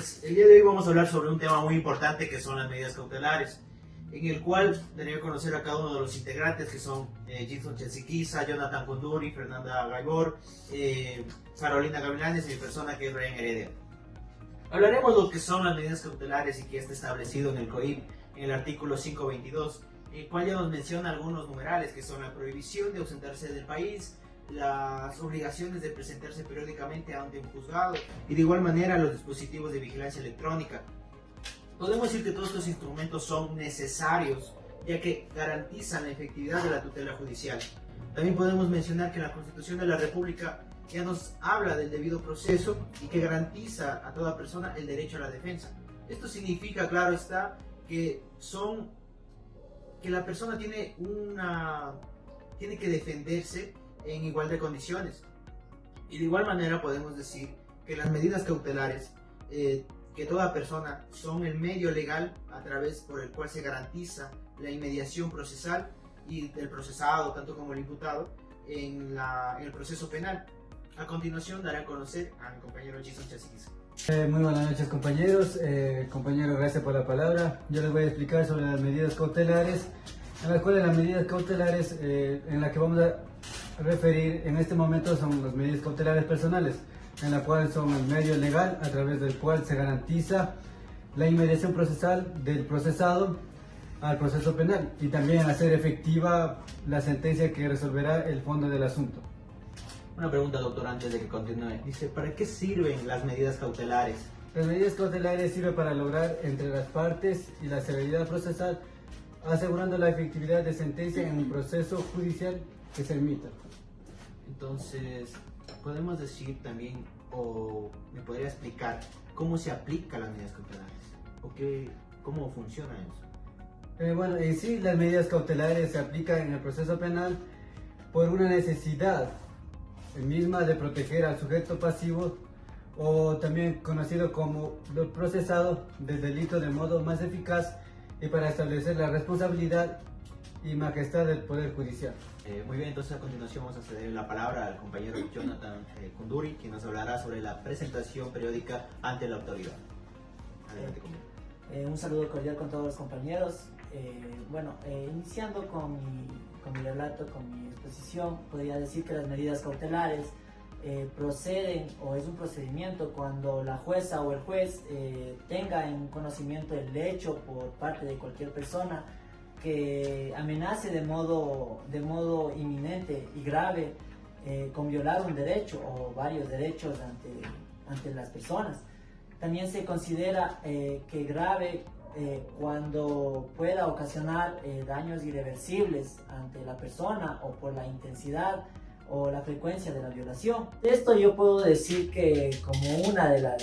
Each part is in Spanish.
Pues el día de hoy vamos a hablar sobre un tema muy importante que son las medidas cautelares, en el cual daría a conocer a cada uno de los integrantes que son Gilson Chelsiquiza, Jonathan Conduri, Fernanda Gaibor, Carolina Gavilanes y mi persona que es Brian Heredia. Hablaremos de lo que son las medidas cautelares y que está establecido en el COIP en el artículo 522, en el cual ya nos menciona algunos numerales que son la prohibición de ausentarse del país, las obligaciones de presentarse periódicamente ante un juzgado y de igual manera los dispositivos de vigilancia electrónica. Podemos decir que todos estos instrumentos son necesarios ya que garantizan la efectividad de la tutela judicial. También podemos mencionar que la Constitución de la República ya nos habla del debido proceso y que garantiza a toda persona el derecho a la defensa. Esto significa, claro está, que la persona tiene que defenderse en igual de condiciones. Y de igual manera podemos decir que las medidas cautelares que toda persona son el medio legal a través por el cual se garantiza la inmediación procesal y del procesado, tanto como el imputado, en el proceso penal. A continuación daré a conocer a mi compañero Gilson Chelsiquiza. Muy buenas noches compañeros, compañeros, gracias por la palabra. Yo les voy a explicar sobre las medidas cautelares, en las cuales las medidas cautelares en las que vamos a referir en este momento son las medidas cautelares personales, en la cual son el medio legal a través del cual se garantiza la inmediación procesal del procesado al proceso penal y también hacer efectiva la sentencia que resolverá el fondo del asunto. Una pregunta, doctor, antes de que continúe. Dice, ¿para qué sirven las medidas cautelares? Las medidas cautelares sirven para lograr entre las partes y la celeridad procesal, asegurando la efectividad de sentencia en un proceso judicial que se emita. Entonces, podemos decir también, o me podría explicar, cómo se aplican las medidas cautelares, o cómo funciona eso. Bueno, en sí las medidas cautelares se aplican en el proceso penal por una necesidad misma de proteger al sujeto pasivo o también conocido como el procesado del delito de modo más eficaz y para establecer la responsabilidad y majestad del Poder Judicial. Muy bien, entonces a continuación vamos a ceder la palabra al compañero Jonathan Conduri, quien nos hablará sobre la presentación periódica ante la autoridad. Adelante, compañero. Un saludo cordial con todos los compañeros. Iniciando con mi relato, con mi exposición, podría decir que las medidas cautelares proceden o es un procedimiento cuando la jueza o el juez tenga en conocimiento el hecho por parte de cualquier persona que amenace de modo inminente y grave con violar un derecho o varios derechos ante las personas. También se considera que grave cuando pueda ocasionar daños irreversibles ante la persona o por la intensidad o la frecuencia de la violación. De esto yo puedo decir que como una de la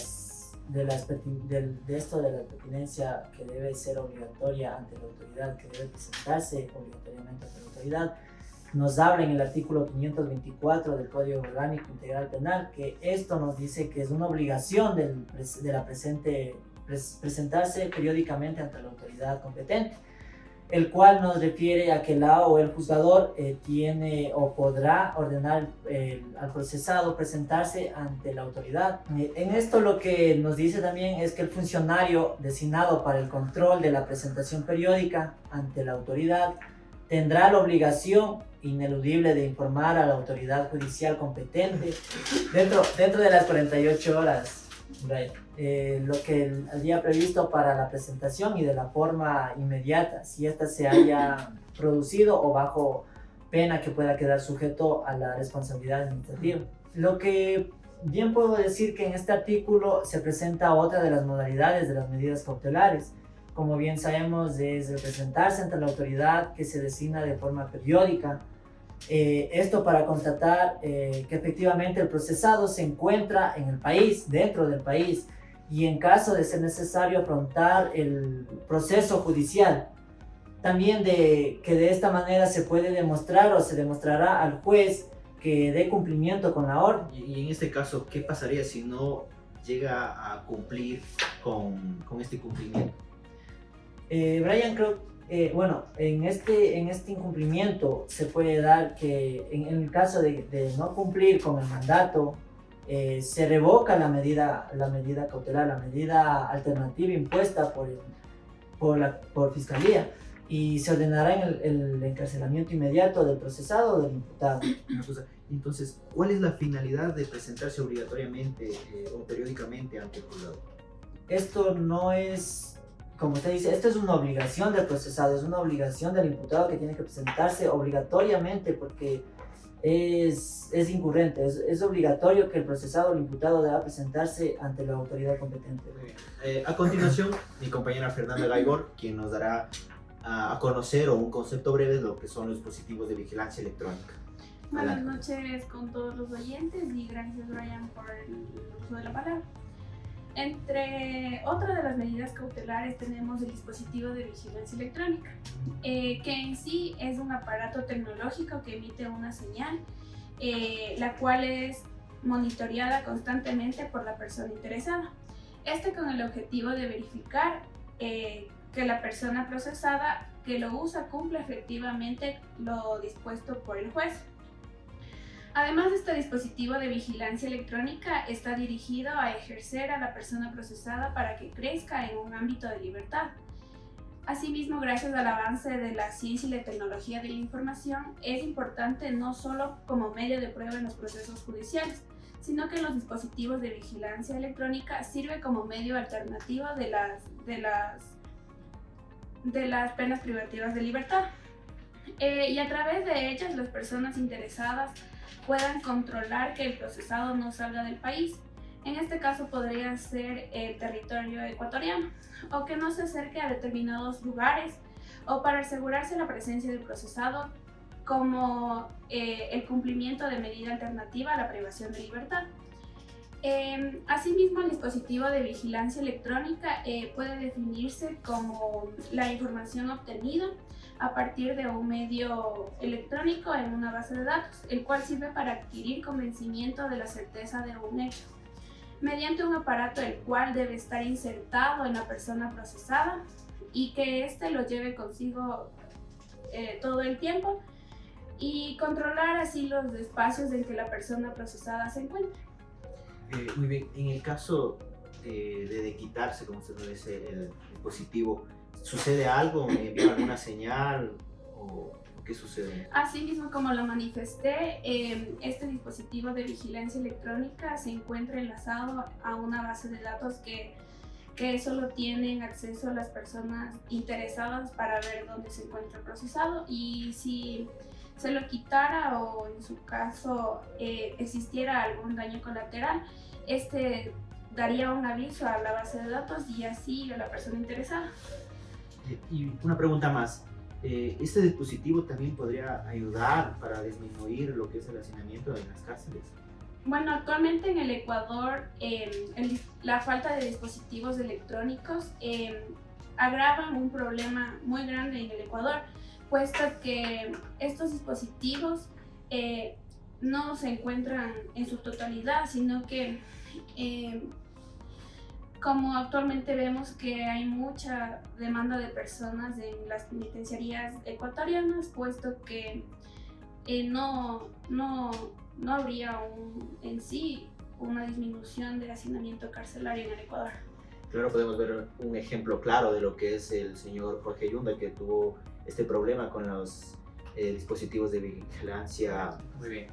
pertinencia que debe ser obligatoria ante la autoridad, que debe presentarse obligatoriamente ante la autoridad, nos habla en el artículo 524 del Código Orgánico Integral Penal que esto nos dice que es una obligación de la presente presentarse periódicamente ante la autoridad competente, el cual nos refiere a que la o el juzgador tiene o podrá ordenar al procesado presentarse ante la autoridad. En esto lo que nos dice también es que el funcionario designado para el control de la presentación periódica ante la autoridad tendrá la obligación ineludible de informar a la autoridad judicial competente dentro de las 48 horas. Lo que había previsto para la presentación y de la forma inmediata, si ésta se haya producido o bajo pena que pueda quedar sujeto a la responsabilidad administrativa. Lo que bien puedo decir que en este artículo se presenta otra de las modalidades de las medidas cautelares. Como bien sabemos, es presentarse ante la autoridad que se designa de forma periódica. Esto para constatar que efectivamente el procesado se encuentra en el país, dentro del país, y en caso de ser necesario afrontar el proceso judicial. También que de esta manera se puede demostrar o se demostrará al juez que dé cumplimiento con la orden. Y en este caso, ¿qué pasaría si no llega a cumplir con este cumplimiento? Brian, creo en este incumplimiento se puede dar que en el caso de no cumplir con el mandato se revoca la medida cautelar, la medida alternativa impuesta por Fiscalía, y se ordenará el encarcelamiento inmediato del procesado o del imputado. Una cosa, entonces, ¿cuál es la finalidad de presentarse obligatoriamente o periódicamente ante el juzgado? Esto no es, como usted dice, esto es una obligación del procesado, es una obligación del imputado que tiene que presentarse obligatoriamente, porque es incurrente, es obligatorio que el procesado o el imputado deba presentarse ante la autoridad competente. Muy bien. A continuación, mi compañera Fernanda Gaibor, quien nos dará a conocer o un concepto breve de lo que son los dispositivos de vigilancia electrónica. Buenas noches con todos los oyentes y gracias, Ryan, por el uso de la palabra. Entre otras de las medidas cautelares tenemos el dispositivo de vigilancia electrónica, que en sí es un aparato tecnológico que emite una señal, la cual es monitoreada constantemente por la persona interesada. Con el objetivo de verificar que la persona procesada que lo usa cumple efectivamente lo dispuesto por el juez. Además, este dispositivo de vigilancia electrónica está dirigido a ejercer a la persona procesada para que crezca en un ámbito de libertad. Asimismo, gracias al avance de la ciencia y la tecnología de la información, es importante no solo como medio de prueba en los procesos judiciales, sino que los dispositivos de vigilancia electrónica sirven como medio alternativo de las penas privativas de libertad. Y a través de ellas, las personas interesadas puedan controlar que el procesado no salga del país. En este caso podría ser el territorio ecuatoriano, o que no se acerque a determinados lugares, o para asegurarse la presencia del procesado, como el cumplimiento de medida alternativa a la privación de libertad. Asimismo, el dispositivo de vigilancia electrónica puede definirse como la información obtenida a partir de un medio electrónico en una base de datos, el cual sirve para adquirir convencimiento de la certeza de un hecho, mediante un aparato el cual debe estar insertado en la persona procesada y que éste lo lleve consigo todo el tiempo, y controlar así los espacios en que la persona procesada se encuentra. Muy bien, en el caso de quitarse, como se dice, el dispositivo, ¿sucede algo? ¿Me envía alguna señal? ¿O qué sucede? Así mismo, como lo manifesté, este dispositivo de vigilancia electrónica se encuentra enlazado a una base de datos que solo tienen acceso a las personas interesadas para ver dónde se encuentra el procesado, y si se lo quitara o en su caso existiera algún daño colateral, daría un aviso a la base de datos y así a la persona interesada. Y una pregunta más, ¿este dispositivo también podría ayudar para disminuir lo que es el hacinamiento en las cárceles? Bueno, actualmente en el Ecuador la falta de dispositivos electrónicos agravan un problema muy grande en el Ecuador, puesto que estos dispositivos no se encuentran en su totalidad, sino que como actualmente vemos que hay mucha demanda de personas en las penitenciarías ecuatorianas, puesto que no habría en sí una disminución del hacinamiento carcelario en el Ecuador. Claro, podemos ver un ejemplo claro de lo que es el señor Jorge Yunda, que tuvo este problema con los dispositivos de vigilancia. Muy bien.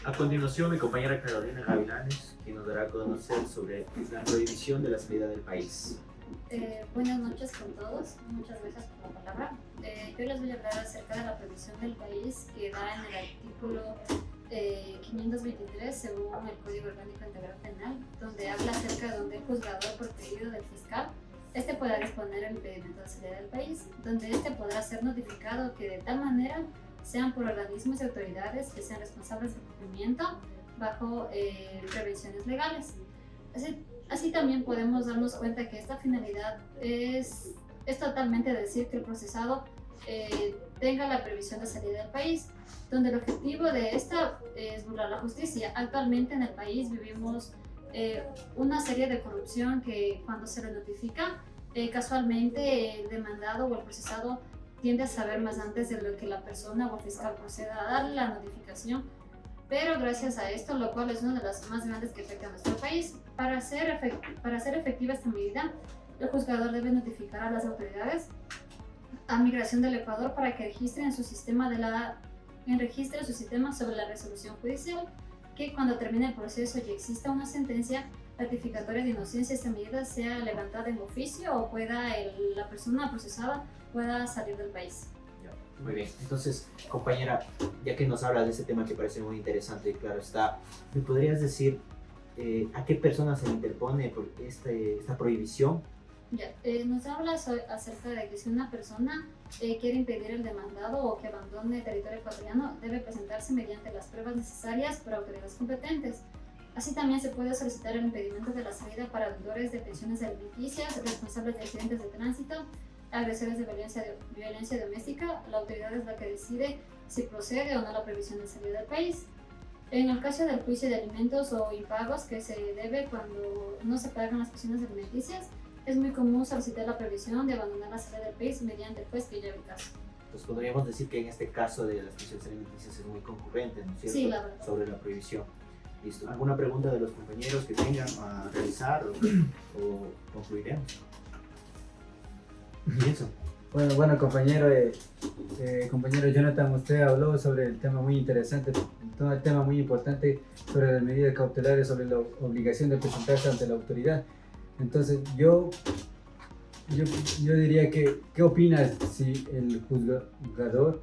A continuación, mi compañera Carolina Gavilanes, quien nos dará a conocer sobre la prohibición de la salida del país. Buenas noches con todos, muchas gracias por la palabra. Yo les voy a hablar acerca de la prohibición del país que da en el artículo 523 según el Código Orgánico Integral Penal, donde habla acerca de donde el juzgador, por pedido del fiscal, podrá disponer el impedimento de salida del país, donde podrá ser notificado que de tal manera sean por organismos y autoridades que sean responsables del cumplimiento bajo prevenciones legales. Así también podemos darnos cuenta que esta finalidad es totalmente decir que el procesado tenga la previsión de salida del país, donde el objetivo de esta es burlar la justicia. Actualmente en el país vivimos una serie de corrupción que cuando se le notifica, casualmente el demandado o el procesado tiende a saber más antes de lo que la persona o el fiscal proceda a darle la notificación, pero gracias a esto, lo cual es una de las más grandes que afecta a nuestro país, para hacer efectiva esta medida, el juzgador debe notificar a las autoridades a Migración del Ecuador para que registren en su sistema su sistema sobre la resolución judicial, que cuando termine el proceso y exista una sentencia ratificatoria de inocencia, esta medida sea levantada en oficio o pueda la persona procesada pueda salir del país. Muy bien, entonces, compañera, ya que nos hablas de este tema que parece muy interesante, claro está, ¿me podrías decir a qué personas se le interpone por esta prohibición? Ya, nos habla acerca de que si una persona quiere impedir el demandado o que abandone el territorio ecuatoriano, debe presentarse mediante las pruebas necesarias por autoridades competentes. Así también se puede solicitar el impedimento de la salida para deudores de pensiones alimenticias, responsables de accidentes de tránsito, agresores de violencia doméstica. La autoridad es la que decide si procede o no la prohibición de salida del país. En el caso del juicio de alimentos o impagos que se debe cuando no se pagan las pensiones alimenticias, es muy común solicitar la prohibición de abandonar la salida del país mediante el juez que lleve el caso. Pues podríamos decir que en este caso de las pensiones alimenticias es muy concurrente, ¿no es cierto? Sí, la verdad. Sobre la prohibición. ¿Listo? ¿Alguna pregunta de los compañeros que tengan a realizar o concluiremos? Pienso. Bueno, compañero Jonathan, usted habló sobre el tema muy interesante, todo el tema muy importante sobre las medidas cautelares, sobre la obligación de presentarse ante la autoridad. Entonces, yo diría que, ¿qué opinas si el juzgador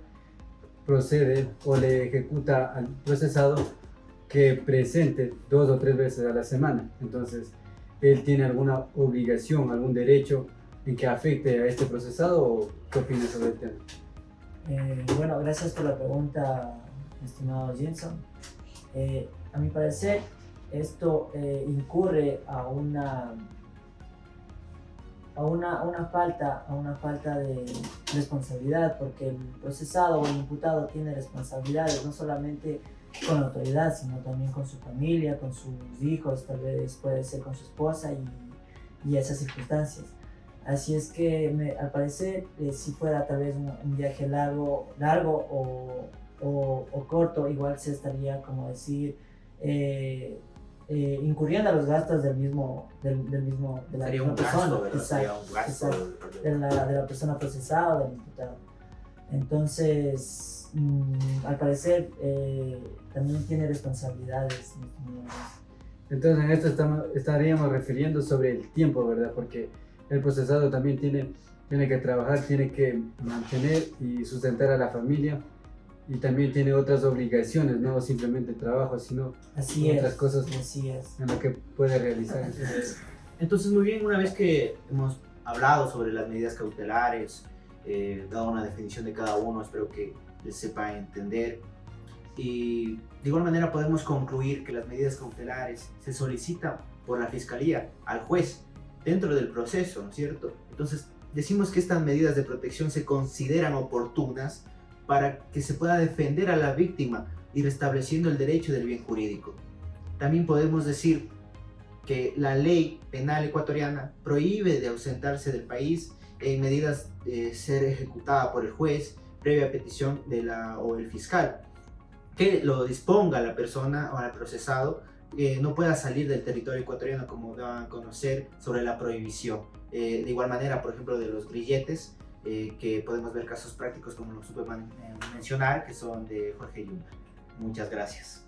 procede o le ejecuta al procesado que presente 2 o 3 veces a la semana? Entonces, ¿él tiene alguna obligación, algún derecho en que afecte a este procesado o qué opinas sobre el tema? Bueno, gracias por la pregunta, estimado Jenson. A mi parecer, esto incurre a una falta de responsabilidad, porque el procesado o el imputado tiene responsabilidades no solamente con la autoridad, sino también con su familia, con sus hijos, tal vez puede ser con su esposa y esas circunstancias. Así es que al parecer, si fuera tal vez un viaje largo o corto, igual se estaría, como decir, incurriendo a los gastos de la misma persona. ¿Verdad? Sería un gasto de la persona procesada o del imputado. Entonces, al parecer, también tiene responsabilidades. Entonces, en esto estaríamos refiriendo sobre el tiempo, ¿verdad? Porque el procesado también tiene que trabajar, tiene que mantener y sustentar a la familia, y también tiene otras obligaciones, no simplemente trabajo, sino otras cosas en las que puede realizar. Entonces, muy bien, una vez que hemos hablado sobre las medidas cautelares, dado una definición de cada uno, espero que les sepa entender. Y de igual manera podemos concluir que las medidas cautelares se solicitan por la Fiscalía al juez dentro del proceso, ¿no es cierto? Entonces, decimos que estas medidas de protección se consideran oportunas para que se pueda defender a la víctima y restableciendo el derecho del bien jurídico. También podemos decir que la ley penal ecuatoriana prohíbe de ausentarse del país en medidas de ser ejecutada por el juez previa petición o el fiscal, que lo disponga la persona o al procesado no pueda salir del territorio ecuatoriano, como daban a conocer sobre la prohibición. De igual manera, por ejemplo, de los grilletes, que podemos ver casos prácticos como lo supe mencionar, que son de Jorge Yunga. Muchas gracias.